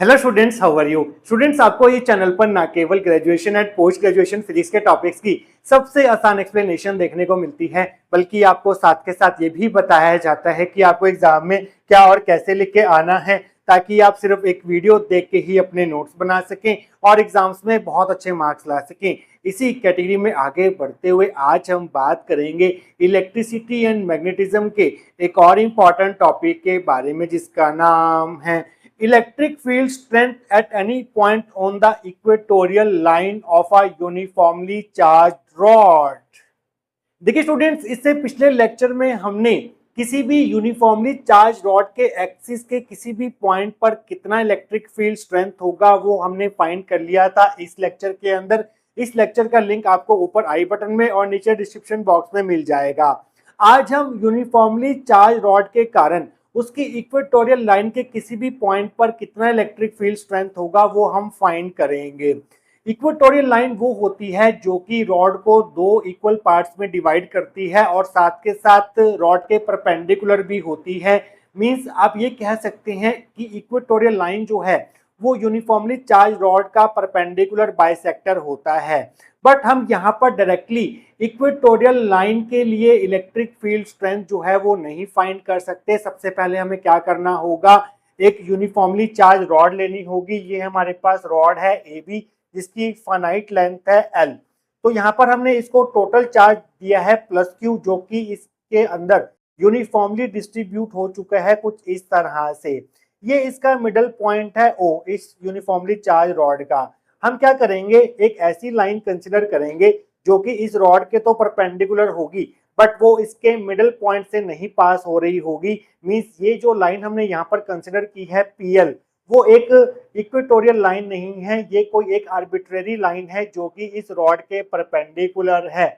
Hello students, how are you students. आपको ये channel पर ना केवल graduation and post graduation physics के टॉपिक्स की सबसे आसान एक्सप्लेनेशन देखने को मिलती है, बल्कि आपको साथ के साथ ये भी बताया जाता है कि आपको एग्जाम में क्या और कैसे लिख के आना है, ताकि आप सिर्फ एक वीडियो देख के ही अपने नोट्स बना सकें और एग्जाम्स में बहुत अच्छे मार्क्स ला सकें। इसी कैटेगरी में आगे बढ़ते हुए आज हम बात करेंगे इलेक्ट्रिसिटी एंड मैग्नेटिज्म के एक और इम्पॉर्टेंट टॉपिक के बारे में, जिसका नाम है electric field strength at any point on the equatorial line of a uniformly charged rod। देखिए स्टूडेंट्स, इससे पिछले लेक्चर में हमने किसी भी यूनिफॉर्मली चार्ज रॉड के एक्सिस के किसी भी पॉइंट पर कितना इलेक्ट्रिक फील्ड स्ट्रेंथ होगा वो हमने फाइंड कर लिया था इस लेक्चर के अंदर। इस लेक्चर का लिंक आपको ऊपर आई बटन में और नीचे डिस्क्रिप्शन बॉक्स में मिल जाएगा। आज हम यूनिफॉर्मली चार्ज रॉड के कारण उसकी इक्वेटोरियल लाइन के किसी भी पॉइंट पर कितना इलेक्ट्रिक फील्ड स्ट्रेंथ होगा वो हम फाइंड करेंगे। इक्वेटोरियल लाइन वो होती है जो कि रॉड को दो इक्वल पार्ट्स में डिवाइड करती है और साथ के साथ रॉड के परपेंडिकुलर भी होती है। मींस आप ये कह सकते हैं कि इक्वेटोरियल लाइन जो है वो यूनिफॉर्मली चार्ज रॉड का परपेंडिकुलर बाइसेक्टर होता है। बट हम यहाँ पर डायरेक्टली इक्वेटोरियल लाइन के लिए इलेक्ट्रिक फील्ड स्ट्रेंथ जो है वो नहीं फाइंड कर सकते। सबसे पहले हमें क्या करना होगा, एक यूनिफॉर्मली चार्ज रॉड लेनी होगी। ये हमारे पास रॉड है ए बी, जिसकी फाइनाइट लेंथ है एल। तो यहाँ पर हमने इसको टोटल चार्ज दिया है प्लस क्यू, जो कि इसके अंदर यूनिफॉर्मली डिस्ट्रीब्यूट हो चुका है कुछ इस तरह से। ये इसका मिडल पॉइंट है ओ, इस यूनिफॉर्मली चार्ज रॉड का। हम क्या करेंगे, एक ऐसी लाइन कंसिडर करेंगे जो कि इस रॉड के तो परपेंडिकुलर होगी बट वो इसके मिडल पॉइंट से नहीं पास हो रही होगी। मींस ये जो लाइन हमने यहाँ पर कंसिडर की है पीएल, वो एक इक्वेटोरियल लाइन नहीं है, ये कोई एक आर्बिट्रेरी लाइन है जो कि इस रॉड के परपेंडिकुलर है।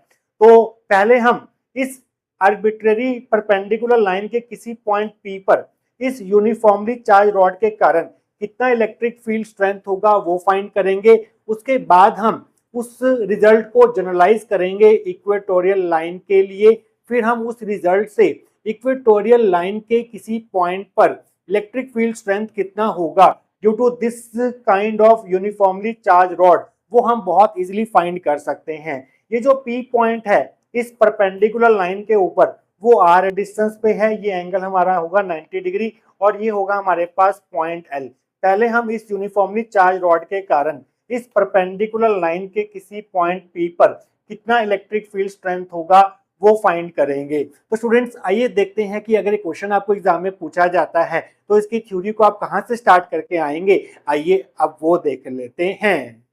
तो पहले हम इस आर्बिट्रेरी परपेंडिकुलर लाइन के किसी पॉइंट पी पर इस यूनिफॉर्मली चार्ज रॉड के कारण कितना इलेक्ट्रिक फील्ड स्ट्रेंथ होगा वो फाइंड करेंगे। उसके बाद हम उस रिजल्ट को जनरलाइज करेंगे इक्वेटोरियल लाइन के लिए। फिर हम उस रिजल्ट से इक्वेटोरियल लाइन के किसी पॉइंट पर इलेक्ट्रिक फील्ड स्ट्रेंथ कितना होगा due to this kind of uniformly charge rod, वो हम बहुत इजीली फाइंड कर सकते हैं। ये जो पी पॉइंट है इस परपेंडिकुलर लाइन के ऊपर, वो आर डिस्टेंस पे है। ये एंगल हमारा होगा 90 डिग्री और ये होगा हमारे पास पॉइंट एल। पहले हम इस यूनिफॉर्मली चार्ज रॉड के कारण इस परपेंडिकुलर लाइन के किसी पॉइंट पी पर कितना इलेक्ट्रिक फील्ड स्ट्रेंथ होगा वो फाइंड करेंगे। तो स्टूडेंट्स, आइए देखते हैं कि अगर एक क्वेश्चन आपको एग्जाम में पूछा जाता है तो इसकी थ्योरी को आप कहां से स्टार्ट करके आएंगे। आइए अब वो देख लेते हैं।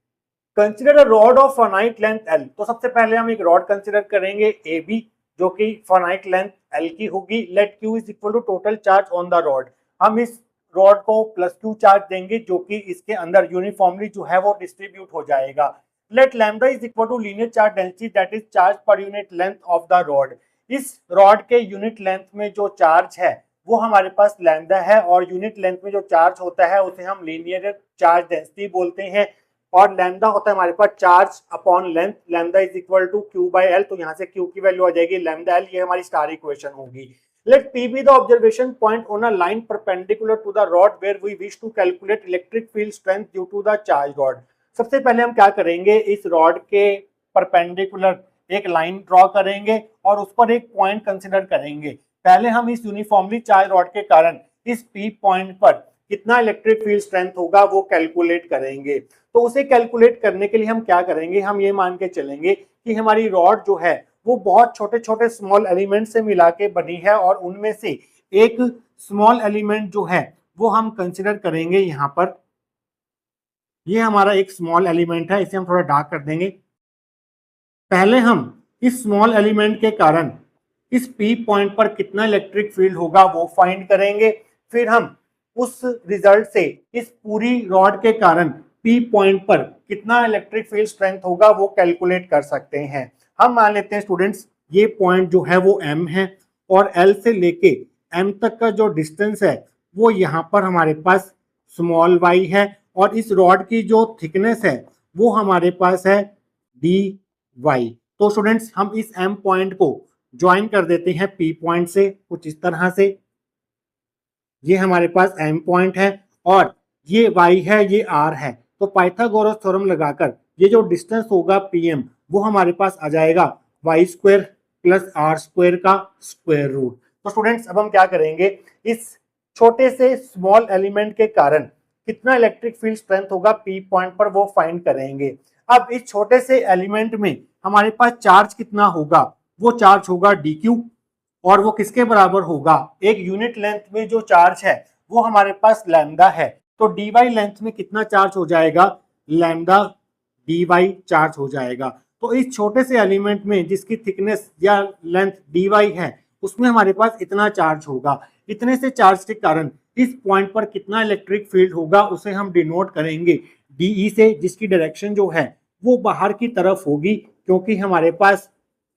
Consider a rod of finite length L. तो सबसे पहले हम एक रॉड कंसिडर करेंगे ए बी, जो कि फाइनाइट लेंथ एल की होगी। Let Q is equal to total charge on the rod. हम इस रॉड को प्लस क्यू चार्ज देंगे जो कि इसके अंदर यूनिफॉर्मली जो है वो डिस्ट्रीब्यूट हो जाएगा। Let lambda is equal to linear charge density that is charge per unit length of the rod. इस रॉड के यूनिट लेंथ में जो चार्ज है वो हमारे पास लैम्डा है और यूनिट लेंथ में जो चार्ज होता है उसे हम लीनियर चार्ज डेंसिटी बोलते हैं। और लैम्डा होता है हमारे पास charge upon length. Lambda is equal to q by L. तो यहाँ से क्यू की वैल्यू आ जाएगी लैम्डा एल। ये हमारी स्टार इक्वेशन होगी। Let P be the observation point on a line perpendicular to the rod where we wish to calculate electric field strength due to the charge rod। सबसे पहले हम क्या करेंगे, इस रॉड के परपेंडिकुलर एक लाइन ड्रॉ करेंगे और उस पर एक पॉइंट कंसिडर करेंगे। पहले हम इस यूनिफॉर्मली चार्ज रॉड के कारण इस P पॉइंट पर कितना इलेक्ट्रिक फील्ड स्ट्रेंथ होगा वो कैलकुलेट करेंगे। तो उसे कैलकुलेट करने के लिए हम क्या करेंगे, हम ये मान के चलेंगे कि हमारी रॉड जो है वो बहुत छोटे छोटे स्मॉल एलिमेंट से मिला के बनी है और उनमें से एक स्मॉल एलिमेंट जो है वो हम कंसिडर करेंगे यहाँ पर। ये हमारा एक स्मॉल एलिमेंट है, इसे हम थोड़ा डार्क कर देंगे। पहले हम इस स्मॉल एलिमेंट के कारण इस पी पॉइंट पर कितना इलेक्ट्रिक फील्ड होगा वो फाइंड करेंगे। फिर हम उस रिजल्ट से इस पूरी रॉड के कारण पी पॉइंट पर कितना इलेक्ट्रिक फील्ड स्ट्रेंथ होगा वो कैलकुलेट कर सकते हैं। हम मान लेते हैं स्टूडेंट्स, ये पॉइंट जो है वो M है और L से लेके M तक का जो डिस्टेंस है वो यहाँ पर हमारे पास स्मॉल y है और इस रॉड की जो थिकनेस है वो हमारे पास है dy। तो स्टूडेंट्स, हम इस M पॉइंट को ज्वाइन कर देते हैं P पॉइंट से कुछ इस तरह से। ये हमारे पास M पॉइंट है और ये y है, ये r है, तो पाइथागोरस थ्योरम लगाकर ये जो डिस्टेंस होगा pm वो हमारे पास आ जाएगा y square plus r square का स्क्वायर रूट। तो स्टूडेंट्स अब हम क्या करेंगे, इस छोटे से स्मॉल एलिमेंट के कारण कितना इलेक्ट्रिक फील्ड स्ट्रेंथ होगा P पॉइंट पर वो फाइंड करेंगे। अब इस छोटे से एलिमेंट में हमारे पास चार्ज कितना होगा, वो चार्ज होगा dq, और वो किसके बराबर होगा, एक यूनिट लेंथ में जो चार्ज है वो हमारे पास लैम्डा है, तो dy लेंथ में कितना चार्ज हो जाएगा, लैम्डा dy चार्ज हो जाएगा। तो इस छोटे से एलिमेंट में जिसकी थिकनेस या लेंथ dy है उसमें हमारे पास इतना चार्ज होगा। इतने से चार्ज के कारण इस पॉइंट पर कितना इलेक्ट्रिक फील्ड होगा उसे हम डिनोट करेंगे dE से, जिसकी डायरेक्शन जो है वो बाहर की तरफ होगी, क्योंकि हमारे पास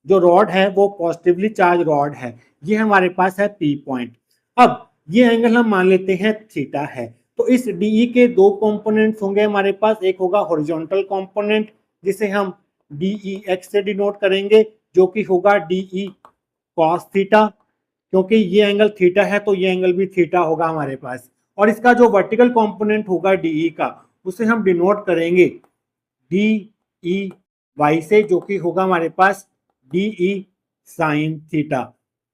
जो रॉड है वो पॉजिटिवली चार्ज रॉड है। ये हमारे पास है P पॉइंट। अब ये एंगल हम मान लेते हैं थीटा है। तो इस DE के दो कंपोनेंट्स होंगे हमारे पास, एक होगा हॉरिजॉन्टल कंपोनेंट जिसे हम DEX से डिनोट करेंगे, जो कि होगा DE cos थीटा, क्योंकि ये एंगल थीटा है तो ये एंगल भी थीटा होगा हमारे पास। और इसका जो वर्टिकल कंपोनेंट होगा DE का उसे हम डिनोट करेंगे DEY से, जो कि होगा हमारे पास DE sin थीटा।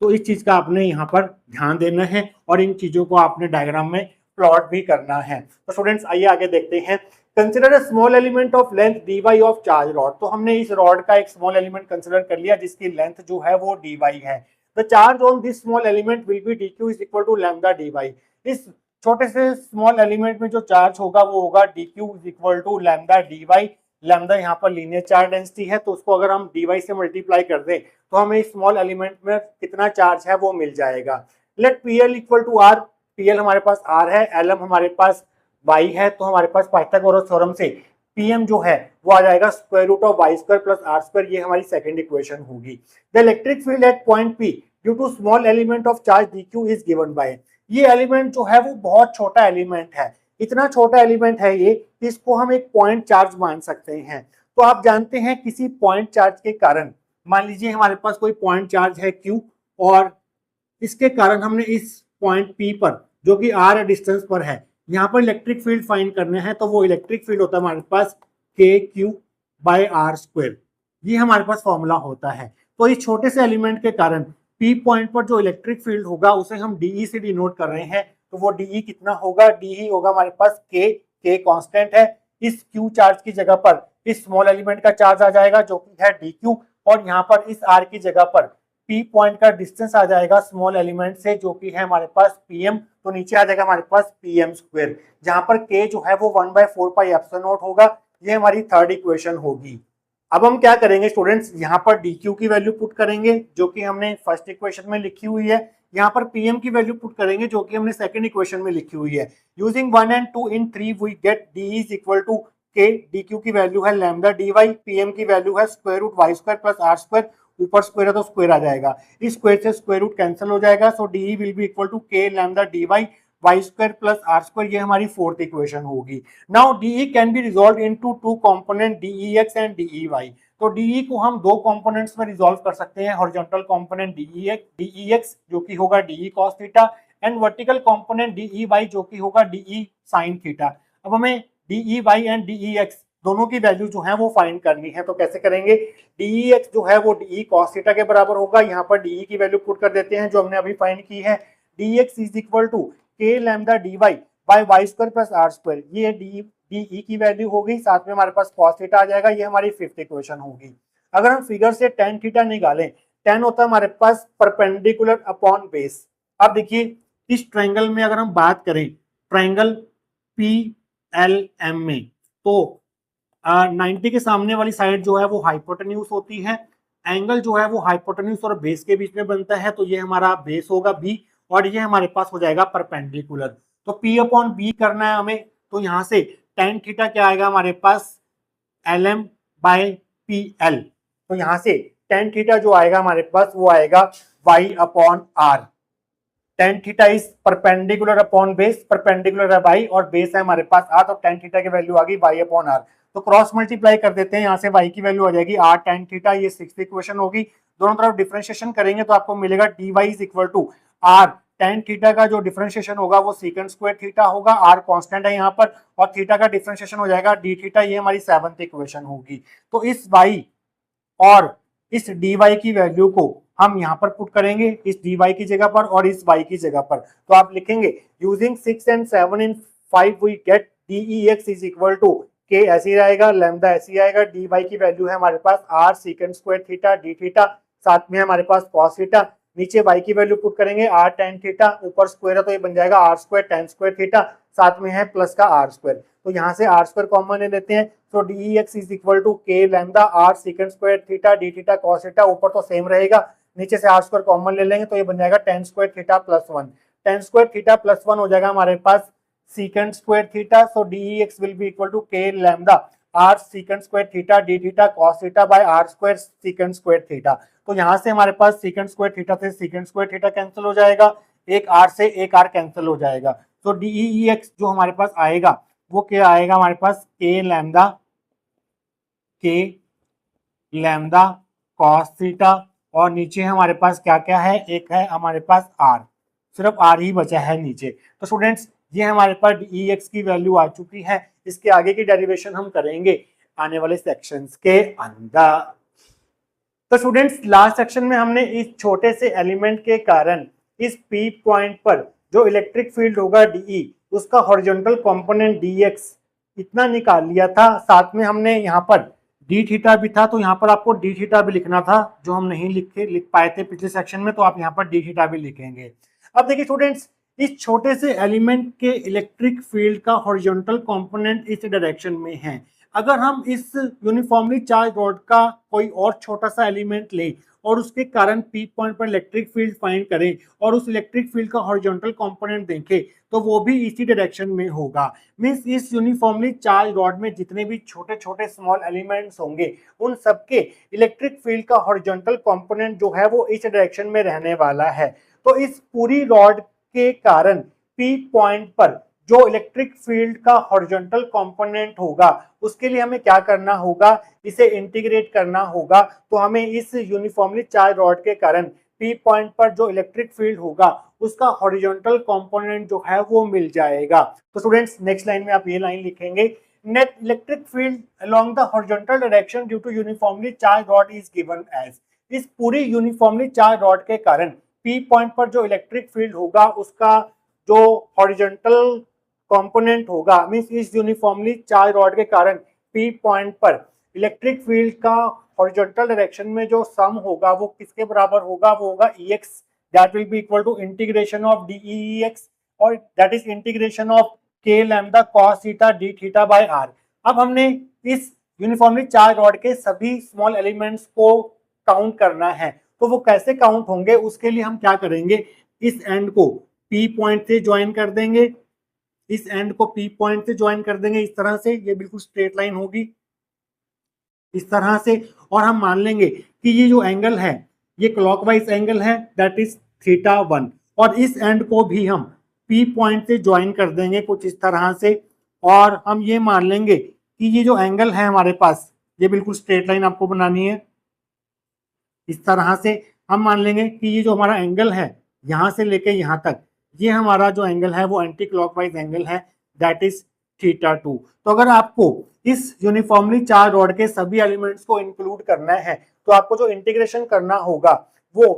तो इस चीज का आपने यहाँ पर ध्यान देना है और इन चीजों को आपने डायग्राम में प्लॉट भी करना है। तो स्टूडेंट्स आइए आगे देखते हैं। Consider a small element of length dy of charge rod. तो हमने इस रॉड का एक स्मॉल एलिमेंट कंसिडर कर लिया जिसकी लेंथ जो है वो dy है। The charge on this small element will be dq is equal to lambda dy। इस छोटे से स्मॉल एलिमेंट में जो चार्ज होगा वो होगा dq is equal to lambda dy। Lambda यहाँ पर लीनियर चार्ज डेंसिटी है, तो उसको अगर हम dy से मल्टीप्लाई कर दें तो हमें इस स्मॉल एलिमेंट में कितना चार्ज है वो मिल जाएगा। Let pl equal to r, pl हमारे पास r है, lm हमारे पास y है, तो हमारे पास पाइथागोरस थ्योरम से pm जो है वो आ जाएगा square root of y square plus r square. ये हमारी सेकंड इक्वेशन होगी। The electric field at point p due to small element of charge dq is given by. ये एलिमेंट जो है वो बहुत छोटा एलिमेंट है, इतना छोटा एलिमेंट है ये, इसको हम एक पॉइंट चार्ज मान सकते हैं। तो आप जानते हैं किसी पॉइंट चार्ज के कारण, मान लीजिए हमारे पास कोई पॉइंट चार्ज है Q और इसके कारण हमने इस पॉइंट P पर जो कि r डिस्टेंस पर है यहाँ पर इलेक्ट्रिक फील्ड फाइंड करना है, तो वो इलेक्ट्रिक फील्ड होता है हमारे पास KQ बाय R स्क्वायर। ये हमारे पास फॉर्मूला होता है। तो इस छोटे से एलिमेंट के कारण P पॉइंट पर जो इलेक्ट्रिक फील्ड होगा उसे हम DE से डिनोट कर रहे हैं, तो वो DE कितना होगा, DE होगा हमारे पास K कांस्टेंट है। इस Q चार्ज की जगह पर इस स्मॉल एलिमेंट का चार्ज आ जाएगा जो कि है DQ, और यहाँ पर इस R की जगह पर P पॉइंट का डिस्टेंस आ जाएगा स्मॉल एलिमेंट से जो कि है हमारे पास PM, तो नीचे आ जाएगा हमारे पास PM स्क्वायर, जहां पर K जो है वो 1/4 पाई एप्सिलॉन नॉट होगा। ये हमारी थर्ड इक्वेशन होगी। अब हम क्या करेंगे स्टूडेंट्स, यहाँ पर DQ की वैल्यू पुट करेंगे जो कि हमने फर्स्ट इक्वेशन में लिखी हुई है, यहाँ पर PM की वैल्यू पुट करेंगे जो कि हमने सेकंड इक्वेशन में लिखी हुई है। Using 1 and 2 in 3 we get DE is equal to K, DQ की वैल्यू है लैम्डा dy, PM की वैल्यू है square root y square plus r square, ऊपर स्क्वायर है तो स्क्वायर आ जाएगा, इस स्क्वायर से स्क्वायर रूट कैंसिल हो जाएगा, so DE will be equal to K lambda dy y square plus r square. ये हमारी फोर्थ इक्वेशन होगी। Now DE can be resolve into two component DEX and DEY। तो DE को हम दो components में रिजॉल्व कर सकते हैं, हॉरिजॉन्टल कंपोनेंट DEX जो कि होगा DE cos theta and vertical component DEY जो कि होगा DE sin थीटा। अब हमें DEY एंड DEX दोनों की वैल्यू जो है वो फाइंड करनी है, तो कैसे करेंगे, DEX जो है वो DE cos थीटा के बराबर होगा। यहाँ पर DE की वैल्यू पुट कर देते हैं जो हमने अभी फाइंड की है, DEX is equal to K lambda dy by y square plus r square. ये DE की वैल्यू होगी, साथ में हमारे पास cos थीटा आ जाएगा। ये हमारी फिफ्थ इक्वेशन होगी। अगर हम फिगर से tan थीटा निकालें, tan होता है हमारे पास परपेंडिकुलर अपॉन बेस। अब देखिए इस ट्रायंगल में अगर हम बात करें ट्रायंगल PLM में, तो 90 के सामने वाली साइड जो है वो हाइपोटेन्यूज होती है, एंगल जो है वो हाइपोटेन्यूज और बेस के बीच में बनता है, तो ये हमारा बेस होगा B और ये हमारे पास हो जाएगा परपेंडिकुलर। तो P अपॉन B करना है हमें, तो यहाँ से tan थीटा क्या आएगा हमारे पास LM बाय PL। तो यहाँ से tan थीटा जो आएगा हमारे पास वो आएगा Y upon R। tan theta is perpendicular upon base, perpendicular है y और बेस है हमारे पास r, तो tan थीटा की वैल्यू आ गई y अपॉन r। तो क्रॉस मल्टीप्लाई कर देते हैं, यहाँ से y की वैल्यू आ जाएगी r tan थीटा, ये सिक्स्थ इक्वेशन होगी। दोनों तरफ डिफरेंशिएशन करेंगे तो आपको मिलेगा dy is equal to r tan theta का जो डिफरेंशिएशन होगा वो सीकेंड स्क्वायर थीटा होगा, आर कांस्टेंट है यहाँ पर, और थीटा का डिफरेंशिएशन हो जाएगा डी थीटा, ये हमारी 7th इक्वेशन होगी। तो इस y और इस dy की वैल्यू को हम यहाँ पर पुट करेंगे, इस dy की जगह पर और इस y की जगह पर। तो आप लिखेंगे using 6 and 7 in 5 we get dEx is equal to k, ऐसे ही रहेगा, लैम्डा ऐसे ही आएगा, dy की वैल्यू है हमारे पास r secant square theta d theta, साथ में हमारे पास cos थीटा, नीचे y की वैल्यू पुट करेंगे r tan थीटा, ऊपर स्क्वायर है तो ये बन जाएगा r square tan square theta, साथ में है प्लस का r स्क्वायर, तो यहाँ से r स्क्वायर कॉमन ले लेते हैं। तो dEx is equal to k lambda r secant square theta d theta cos theta, ऊपर तो सेम रहेगा, नीचे से r स्क्वायर कॉमन ले लेंगे तो ये बन जाएगा tan square theta plus 1, tan square theta plus 1 हो जाएगा हमारे पास secant square theta, so dEx will be equal to k lambda r secant square theta d theta cos theta by r square secant square theta। तो यहाँ से हमारे पास secant square theta से secant square theta cancel हो जाएगा, एक r से एक r कैंसिल हो जाएगा, तो dEx जो हमारे पास आएगा वो क्या आएगा हमारे पास k लैम्डा cos थीटा, और नीचे हमारे पास क्या क्या है, एक है हमारे पास r, सिर्फ r ही बचा है नीचे। तो स्टूडेंट्स ये हमारे पास dEx की वैल्यू आ चुकी है, इसके आगे की डेरिवेशन हम करेंगे आने वाले सेक्शंस के अंदर। तो स्टूडेंट्स लास्ट सेक्शन में हमने इस छोटे से एलिमेंट के कारण इस P पॉइंट पर जो इलेक्ट्रिक फील्ड होगा DE, उसका हॉरिजॉन्टल कंपोनेंट dx इतना निकाल लिया था, साथ में हमने यहाँ पर डी थीटा भी था, तो यहाँ पर आपको डी थीटा भी लिखना था जो हम नहीं लिख पाए थे पिछले सेक्शन में, तो आप यहाँ पर डी थीटा भी लिखेंगे। अब देखिए स्टूडेंट्स, इस छोटे से एलिमेंट के इलेक्ट्रिक फील्ड का हॉरिजॉन्टल कंपोनेंट इस डायरेक्शन में है। अगर हम इस यूनिफॉर्मली चार्ज रॉड का कोई और छोटा सा एलिमेंट लें और उसके कारण पी पॉइंट पर इलेक्ट्रिक फील्ड फाइंड करें और उस इलेक्ट्रिक फील्ड का हॉरिजॉन्टल कंपोनेंट देखें तो वो भी इसी डायरेक्शन में होगा। मींस इस यूनिफॉर्मली चार्ज रॉड में जितने भी छोटे छोटे स्मॉल एलिमेंट्स होंगे उन सबके इलेक्ट्रिक फील्ड का हॉरिजॉन्टल कंपोनेंट जो है वो इस डायरेक्शन में रहने वाला है। तो इस पूरी रॉड के कारण P पॉइंट पर जो इलेक्ट्रिक फील्ड का हॉरिजॉन्टल कंपोनेंट होगा उसके लिए हमें क्या करना होगा, इसे इंटीग्रेट करना होगा। तो हमें इस यूनिफॉर्मली चार्ज रॉड के कारण P पॉइंट पर जो इलेक्ट्रिक फील्ड होगा उसका हॉरिजॉन्टल कंपोनेंट जो है वो मिल जाएगा। तो स्टूडेंट्स नेक्स्ट लाइन में आप ये लाइन लिखेंगे, net electric field along the horizontal direction due to uniformly charge rod is given as. इस पूरी यूनिफॉर्मली चार्ज रॉड के कारण P पॉइंट पर जो इलेक्ट्रिक फील्ड होगा उसका जो हॉरिजॉन्टल कंपोनेंट होगा, मींस इस यूनिफॉर्मली चार्ज रॉड के कारण P पॉइंट पर इलेक्ट्रिक फील्ड का हॉरिजॉन्टल डायरेक्शन में जो सम होगा वो किसके बराबर होगा, वो होगा Ex, that will be equal to integration of dEx और that is integration of k lambda cos theta d theta by r। अब हमने इस यूनिफॉर्मली चार्ज रॉड के सभी स्मॉल एलिमेंट्स को काउंट करना है, तो वो कैसे काउंट होंगे उसके लिए हम क्या करेंगे, इस एंड को P पॉइंट से ज्वाइन कर देंगे, इस एंड को P पॉइंट से ज्वाइन कर देंगे इस तरह से, ये बिल्कुल स्ट्रेट लाइन होगी इस तरह से, और हम मान लेंगे कि ये जो एंगल है ये क्लॉकवाइज एंगल है दैट इज थीटा 1, और इस एंड को भी हम P पॉइंट से ज्वाइन कर देंगे कुछ इस तरह से, और हम ये मान लेंगे कि ये जो एंगल है हमारे पास ये बिल्कुल स्ट्रेट लाइन आपको बनानी है इस तरह से। हम मान लेंगे कि ये जो हमारा एंगल है यहाँ से लेके यहाँ तक, ये हमारा जो एंगल है वो एंटी क्लॉकवाइज एंगल है दैट इज थीटा 2। तो अगर आपको इस यूनिफॉर्मली चार्ज रॉड के सभी एलिमेंट्स को इंक्लूड करना है तो आपको जो इंटीग्रेशन करना होगा वो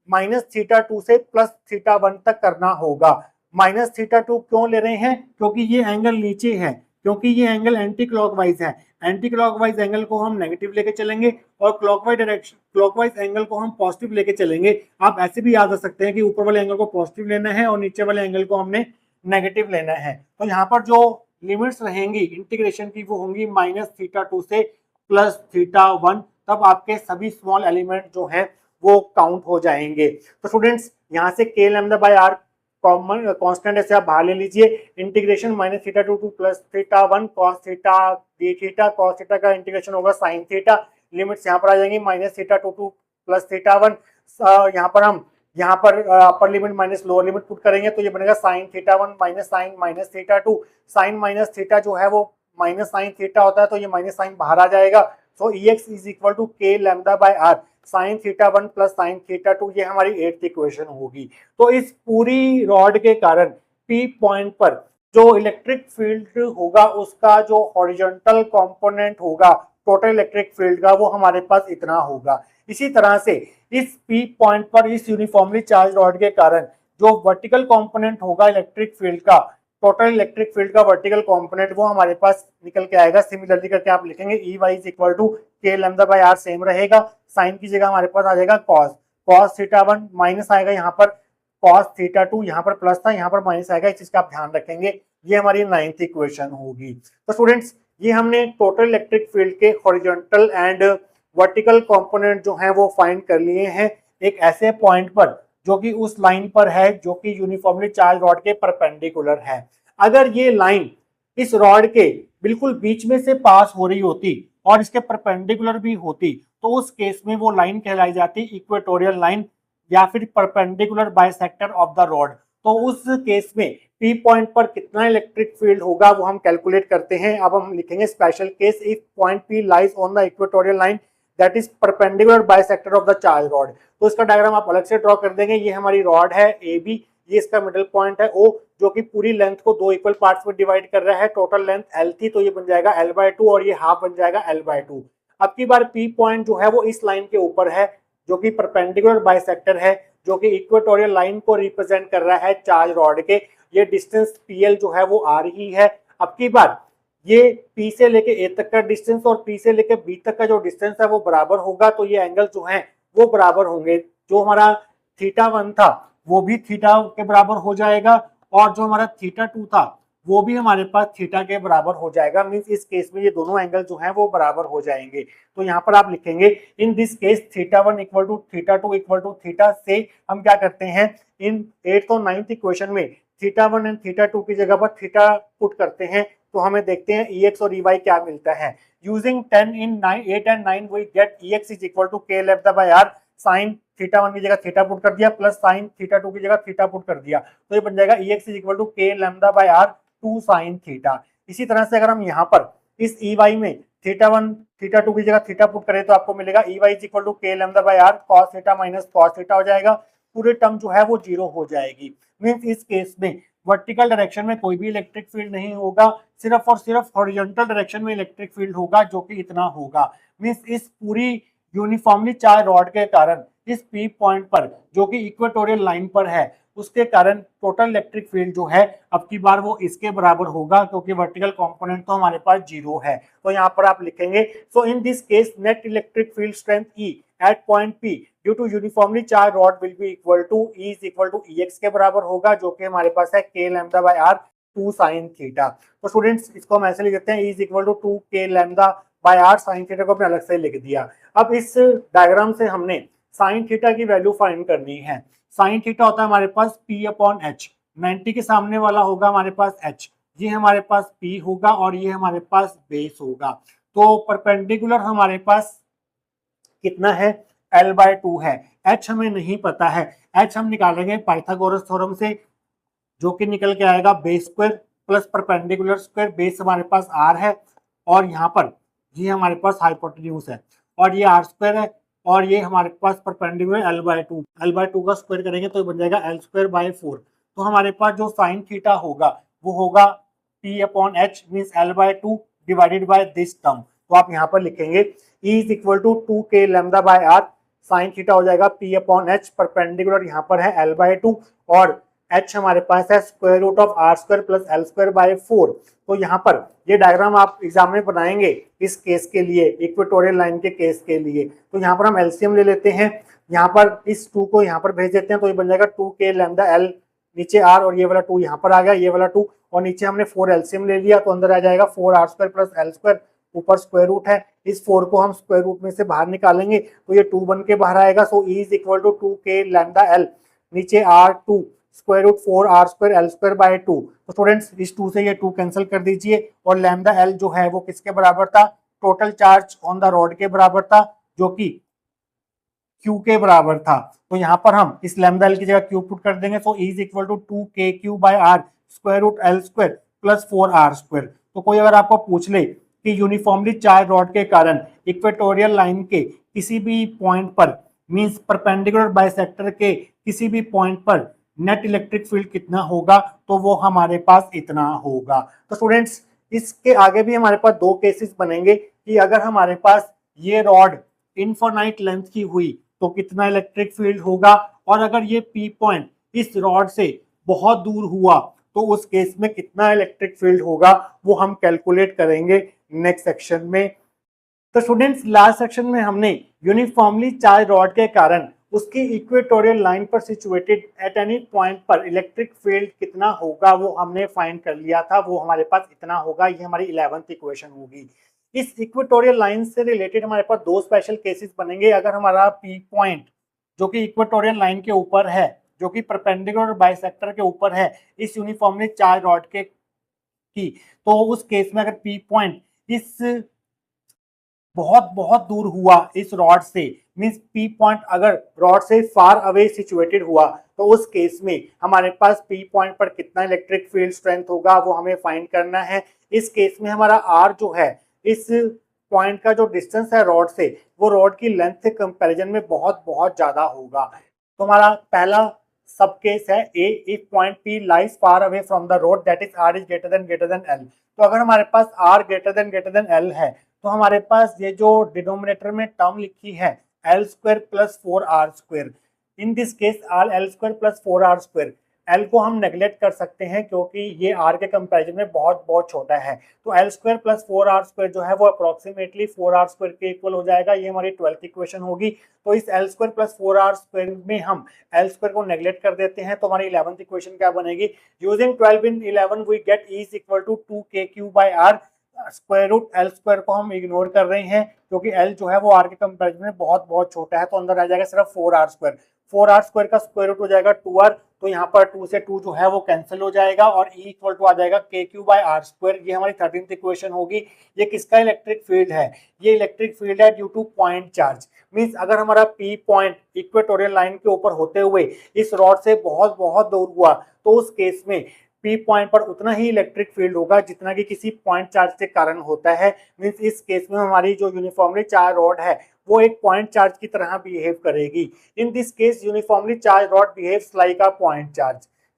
माइनस थीटा 2 से प्लस थीटा 1 तक करना होगा। माइनस थीटा 2 क्यों ले रहे हैं, क्योंकि ये एंगल नीचे है, क्योंकि ये एंगल एंटी क्लॉकवाइज है, एंटी क्लॉकवाइज एंगल को हम नेगेटिव लेके चलेंगे और क्लॉकवाइज एंगल को हम पॉजिटिव लेके चलेंगे। आप ऐसे भी याद रख सकते हैं कि ऊपर वाले एंगल को पॉजिटिव लेना है और नीचे वाले एंगल को हमने नेगेटिव लेना है। तो यहाँ पर जो लिमिट्स रहेंगी इंटीग्रेशन की वो होंगी माइनस थीटा 2 से प्लस थीटा 1, तब आपके सभी स्मॉल एलिमेंट जो है वो काउंट हो जाएंगे। तो स्टूडेंट्स यहाँ से k lambda by r common constant ऐसे आप बाहर ले लीजिए, integration minus theta 2 to plus theta 1 cos theta d theta, cos theta का इंटीग्रेशन होगा sin थीटा, लिमिट्स यहाँ पर आ जाएंगी minus theta 2 to plus theta 1, यहाँ पर हम upper limit minus lower limit put करेंगे तो ये बनेगा sine theta 1 minus sine minus theta 2। Sine minus theta जो है वो माइनस साइन थीटा होता है तो ये माइनस साइन बाहर आ जाएगा, so E x is equal to k lambda by r sine theta 1 plus sine theta 2, ये हमारी 8th इक्वेशन होगी। तो इस पूरी रॉड के कारण पी पॉइंट पर जो इलेक्ट्रिक फील्ड होगा उसका जो हॉरिजॉन्टल कंपोनेंट होगा टोटल इलेक्ट्रिक फील्ड का, वो हमारे पास इतना होगा। इसी तरह से इस पी पॉइंट पर इस यूनिफॉर्मली चार्ज रॉड के कारण जो वर्टिकल कंपोनेंट होगा इलेक्ट्रिक फील्ड का, टोटल इलेक्ट्रिक फील्ड का वर्टिकल कंपोनेंट, वो हमारे पास निकल के आएगा। सिमिलरली करके आप लिखेंगे E y is equal to k lambda by r, same रहेगा। साइन की जगह हमारे पास आ जाएगा कॉस, कॉस थीटा 1 माइनस आएगा यहाँ पर कॉस थीटा 2, यहाँ पर प्लस था यहाँ पर माइनस आएगा, इस चीज का आप ध्यान रखेंगे। ये हमारी 9th इक्वेशन होगी। तो स्टूडेंट्स ये हमने टोटल इलेक्ट्रिक फील्ड के हॉरिजॉन्टल एंड वर्टिकल कंपोनेंट जो है वो फाइंड कर लिए हैं एक ऐसे पॉइंट पर जो कि उस लाइन पर है जो कि यूनिफॉर्मली चार्ज रॉड के परपेंडिकुलर है। अगर ये लाइन इस रॉड के बिल्कुल बीच में से पास हो रही होती और इसके परपेंडिकुलर भी होती तो उस केस में वो लाइन कहलाई जाती इक्वेटोरियल लाइन या फिर perpendicular bisector of the rod. तो उस केस में पी पॉइंट पर कितना इलेक्ट्रिक फील्ड होगा वो हम कैलकुलेट करते हैं। अब हम लिखेंगे special case if point P lies on the equatorial line that is perpendicular bisector of the charge rod. तो इसका डायग्राम आप अलग से ड्रॉ कर देंगे। ये हमारी रॉड है ए बी, ये इसका मिडिल पॉइंट है ओ, जो कि पूरी लेंथ को 2 इक्वल पार्ट्स में डिवाइड कर रहा है। टोटल लेंथ एल थी तो ये बन जाएगा l/2 और ये हाफ बन जाएगा l/2। अब की बार पी पॉइंट जो है वो इस लाइन के ऊपर है जो कि परपेंडिकुलर बाइसेक्टर है, जो कि इक्वेटोरियल लाइन को रिप्रेजेंट कर रहा है चार्ज रॉड के। ये डिस्टेंस पीएल जो है वो आ रही है। अब की बार ये P से लेके A तक का डिस्टेंस और P से लेके B तक का जो डिस्टेंस है वो बराबर होगा, तो ये एंगल जो है वो बराबर होंगे। जो हमारा थीटा 1 था वो भी थीटा के बराबर हो जाएगा और जो हमारा थीटा 2 था वो भी हमारे पास थीटा के बराबर हो जाएगा। मींस इस केस में ये दोनों एंगल जो हैं वो बराबर हो जाएंगे। तो यहाँ पर आप लिखेंगे in this case theta 1 equal to theta 2 equal to theta, से हम क्या करते हैं इन 8th और 9th इक्वेशन में थीटा 1 एंड थीटा 2 की जगह पर थीटा पुट करते हैं। तो हमें देखते हैं EX और EY क्या मिलता है। Using 10 in 8 and 9 we get EX is equal to k lambda by r, sine theta 1 की जगह थीटा पुट कर दिया प्लस साइन थीटा 2 की जगह थीटा पुट कर दिया, तो ये बन जाएगा EX is equal to k lambda by r 2 sine theta. इसी तरह से अगर हम यहाँ पर इस EY में थीटा 1 थीटा 2 की जगह थीटा पुट करें तो आपको मिलेगा EY is equal to k lambda by r cos theta minus cos theta हो जाएगा। पूरे टर्म जो है वो 0 हो जाएगी। मींस इस केस में वर्टिकल डायरेक्शन में कोई भी इलेक्ट्रिक फील्ड नहीं होगा, सिर्फ और सिर्फ हॉरिजॉन्टल डायरेक्शन में इलेक्ट्रिक फील्ड होगा जो कि इतना होगा। मींस इस पूरी यूनिफॉर्मली चार्ज रॉड के कारण इस पी पॉइंट पर जो कि इक्वेटोरियल लाइन पर है उसके कारण टोटल इलेक्ट्रिक फील्ड जो है अब की बार वो इसके बराबर होगा, क्योंकि वर्टिकल कंपोनेंट तो हमारे पास 0 है। तो यहाँ पर आप लिखेंगे so in this case net electric field strength E at point P due to uniformly charge rod will be equal to E is equal to EX के बराबर होगा, जो कि हमारे पास है k lambda by r 2 sine theta. तो students इसको हम ऐसे लिख देते हैं E is equal to 2 k lambda by r sine theta को हमने अलग से लिख दिया। अब इस डायग्राम से हमने साइन थीटा की वैल्यू फाइंड करनी है। साइन थीटा होता है हमारे पास P अपॉन H, 90 के सामने वाला होगा हमारे पास H, ये हमारे पास P होगा और ये हमारे पास बेस होगा। तो परपेंडिकुलर हमारे पास कितना है l/2 है। H हमें नहीं पता है, H हम निकालेंगे पाइथागोरस थ्योरम से, जो कि निकल के आएगा base square plus perpendicular square. Base हमारे पास r है और यहाँ पर ये हमारे पास हाइपोटेन्यूज है और ये r स्क्वायर है और ये हमारे पास परपेंडिकुलर l/2 का स्क्वायर करेंगे तो बन जाएगा l²/4। तो हमारे पास जो साइन थीटा होगा वो होगा P upon H means l/2 divided by this term. तो आप यहाँ पर लिखेंगे E is equal to 2 k lambda by r sine theta हो जाएगा P अपॉन H, परपेंडिकुलर यहाँ पर है l/2 और H हमारे पास है square root of r² plus l²/4। तो यहाँ पर ये डायग्राम आप एग्जाम में बनाएंगे इस केस के लिए, इक्वेटोरियल लाइन के केस के लिए। तो यहाँ पर हम एलसीएम ले लेते हैं, यहाँ पर इस 2 को यहाँ पर भेज देते हैं तो ये बन जाएगा 2 के लैम्डा l, नीचे r और ये वाला 2 यहाँ पर आ गया, ये वाला 2 और नीचे हमने 4 एलसीएम ले लिया तो अंदर आ जाएगा 4r² प्लस l², ऊपर स्क्वायर रूट है। इस 4 को हम स्क्वायर रूट में से बाहर निकालेंगे तो ये 2 बन के बाहर आएगा। सो E is equal to 2 k lambda l, नीचे r2 square root 4r² l²/2। तो स्टूडेंट्स इस 2 से ये 2 कैंसिल कर दीजिए और लैम्डा l जो है वो किसके बराबर था, total charge on the rod के बराबर था, जो कि Q के बराबर था। तो यहाँ पर हम इस लैम्डा l की जगह Q पुट कर देंगे। So E is equal to 2kq/r square root l² plus 4r²। तो कोई अगर आपको पूछ ले कि यूनिफॉर्मली चार्ज रॉड के कारण इक्वेटोरियल लाइन के किसी भी पॉइंट पर मींस परपेंडिकुलर बाइसेक्टर के किसी भी पॉइंट पर नेट इलेक्ट्रिक फील्ड कितना होगा, तो वो हमारे पास इतना होगा। तो स्टूडेंट्स इसके आगे भी हमारे पास दो केसेस बनेंगे कि अगर हमारे पास ये रॉड इनफाइनाइट लेंथ की हुई तो कितना इलेक्ट्रिक फील्ड होगा, और अगर ये पी पॉइंट इस रॉड से बहुत दूर हुआ तो उस केस में कितना इलेक्ट्रिक फील्ड होगा, वो हम कैलकुलेट करेंगे नेक्स्ट सेक्शन में। तो स्टूडेंट्स लास्ट सेक्शन में हमने यूनिफॉर्मली चार्ज रॉड के कारण उसकी इक्वेटोरियल लाइन पर सिचुएटेड एट एनी पॉइंट पर इलेक्ट्रिक फील्ड कितना होगा वो हमने फाइंड कर लिया था, वो हमारे पास इतना होगा। ये हमारी 11th इक्वेशन होगी। इस इक्वेटोरियल लाइन से रिलेटेड हमारे पास दो स्पेशल केसेस बनेंगे। अगर हमारा पी पॉइंट जो कि इक्वेटोरियल लाइन के ऊपर है, जो कि परपेंडिकुलर बाइसेक्टर के ऊपर है इस यूनिफॉर्मली चार्ज रॉड के की, तो उस केस में अगर पी पॉइंट इस बहुत बहुत दूर हुआ इस रॉड से, मींस पी पॉइंट अगर रॉड से फार अवे सिचुएटेड हुआ, तो उस केस में हमारे पास पी पॉइंट पर कितना इलेक्ट्रिक फील्ड स्ट्रेंथ होगा वो हमें फाइंड करना है। इस केस में हमारा आर जो है इस पॉइंट का जो डिस्टेंस है रॉड से, वो रॉड की लेंथ से कंपैरिजन में बहुत बहुत ज्यादा होगा। तो हमारा पहला सब केस है A, if point P lies far away from the rod that is r is greater than L. तो अगर हमारे पास आर ग्रेटर देन एल है तो हमारे पास ये जो डिनोमिनेटर में टर्म लिखी है L square plus 4r square, in this case R L square plus 4r square, L को हम नेग्लेक्ट कर सकते हैं क्योंकि ये आर के कंपैरिजन में बहुत बहुत छोटा है। तो L square plus 4r square जो है वो अप्रोक्सीमेटली 4r स्क्वायर के इक्वल हो जाएगा। ये हमारी 12th इक्वेशन होगी। तो इस L square plus 4r square में हम एल स्क्वायर को नेग्लेक्ट कर देते हैं, तो हमारी 11th इक्वेशन क्या बनेगी, using 12 in 11 we get E is equal to 2k³ by r. Square root l square को हम इग्नोर कर रहे हैं क्योंकि एल जो है वो आर के कंपैरिजन में बहुत बहुत छोटा है, तो अंदर आ जाएगा सिर्फ 4r स्क्वायर। 4r स्क्वायर का स्क्वायर रूट हो जाएगा 2r, तो यहाँ पर 2 से 2 जो है वो कैंसिल हो जाएगा और ई इक्वल टू आ जाएगा k³ बाय आर स्क्वायर। ये हमारी 13th इक्वेशन होगी। ये किसका इलेक्ट्रिक फील्ड है, ये इलेक्ट्रिक फील्ड है due two point charge. Means अगर हमारा पी पॉइंट इक्वेटोरियल लाइन के ऊपर होते हुए इस रॉड से बहुत बहुत दूर हुआ, तो उस केस में पी पॉइंट पर उतना ही इलेक्ट्रिक फील्ड होगा जितना कि किसी पॉइंट चार्ज के कारण होता है। मींस इस केस में हमारी जो यूनिफॉर्मली चार्ज रॉड है वो एक पॉइंट चार्ज की तरह बिहेव करेगी। इन this case uniformly charge rod behaves like a point charge.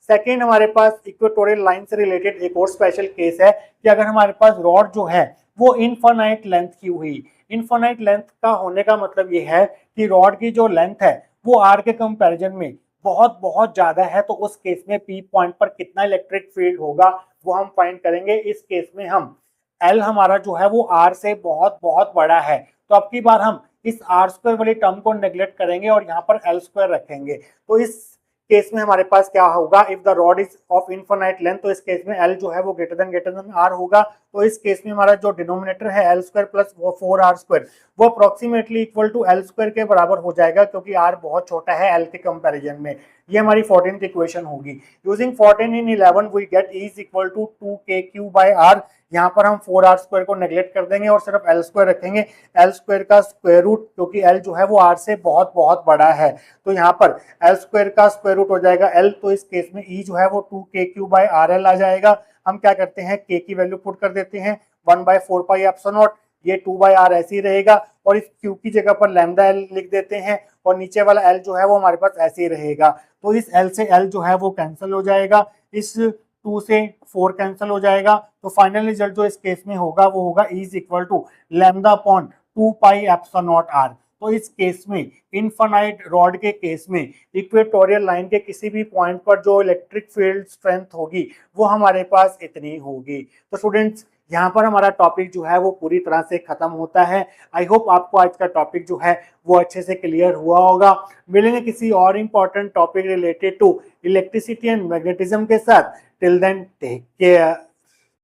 Second, हमारे पास इक्वेटोरियल लाइन से रिलेटेड एक और स्पेशल केस है कि अगर हमारे पास रॉड जो है वो इनफाइनाइट लेंथ की हुई। इनफाइनाइट लेंथ का होने का मतलब ये है कि रॉड की जो लेंथ है वो आर के कंपैरिजन में बहुत बहुत ज्यादा है, तो उस केस में पी पॉइंट पर कितना इलेक्ट्रिक फील्ड होगा वो हम फाइंड करेंगे। इस केस में हम एल हमारा जो है वो आर से बहुत बहुत बड़ा है, तो अब की बार हम इस आर स्क्वायर वाली टर्म को नेग्लेक्ट करेंगे और यहाँ पर एल स्क्वायर रखेंगे। तो इस केस में हमारे पास क्या होगा, if the rod is of infinite length, तो इस केस में एल जो है वो ग्रेटर देन आर होगा। तो इस केस में हमारा जो डिनोमिनेटर है L square plus 4r square वो approximately equal to L square के बराबर हो जाएगा क्योंकि आर बहुत छोटा है एल के कंपैरिजन में। ये हमारी 14th इक्वेशन होगी। Using 14 in 11 we get E is equal to 2k³ by r. यहाँ पर हम 4r स्क्वायर को नेग्लेक्ट कर देंगे और सिर्फ एल स्क्वायर रखेंगे। एल स्क्वायर का स्क्वायर रूट, क्योंकि एल जो है वो आर से बहुत बहुत बड़ा है, तो यहाँ पर एल स्क्वायर का स्क्वायर रूट हो जाएगा एल। तो इस केस में ई जो है वो 2k³ बाय आर एल आ जाएगा। हम क्या करते हैं, k की वैल्यू पुट कर देते हैं 1/4 पाई एप्सिलॉन नॉट, ये 2/r ऐसे ही रहेगा और इस q की जगह पर लैम्डा एल लिख देते हैं और नीचे वाला l जो है वो हमारे पास ऐसे ही रहेगा। तो इस l से l जो है वो कैंसिल हो जाएगा, इस 2 से 4 कैंसिल हो जाएगा। तो फाइनल रिजल्ट जो इस केस में होगा वो होगा E is equal to lambda upon 2 pi epsilon naught r। तो इस केस में इनफाइनाइट रॉड के केस में इक्वेटोरियल लाइन के किसी भी पॉइंट पर जो इलेक्ट्रिक फील्ड स्ट्रेंथ होगी वो हमारे पास इतनी होगी। तो स्टूडेंट्स यहाँ पर हमारा टॉपिक जो है वो पूरी तरह से खत्म होता है। आई होप आपको आज का टॉपिक जो है वो अच्छे से क्लियर हुआ होगा। मिलेंगे किसी और important topic related to electricity and magnetism के साथ। Till then take care.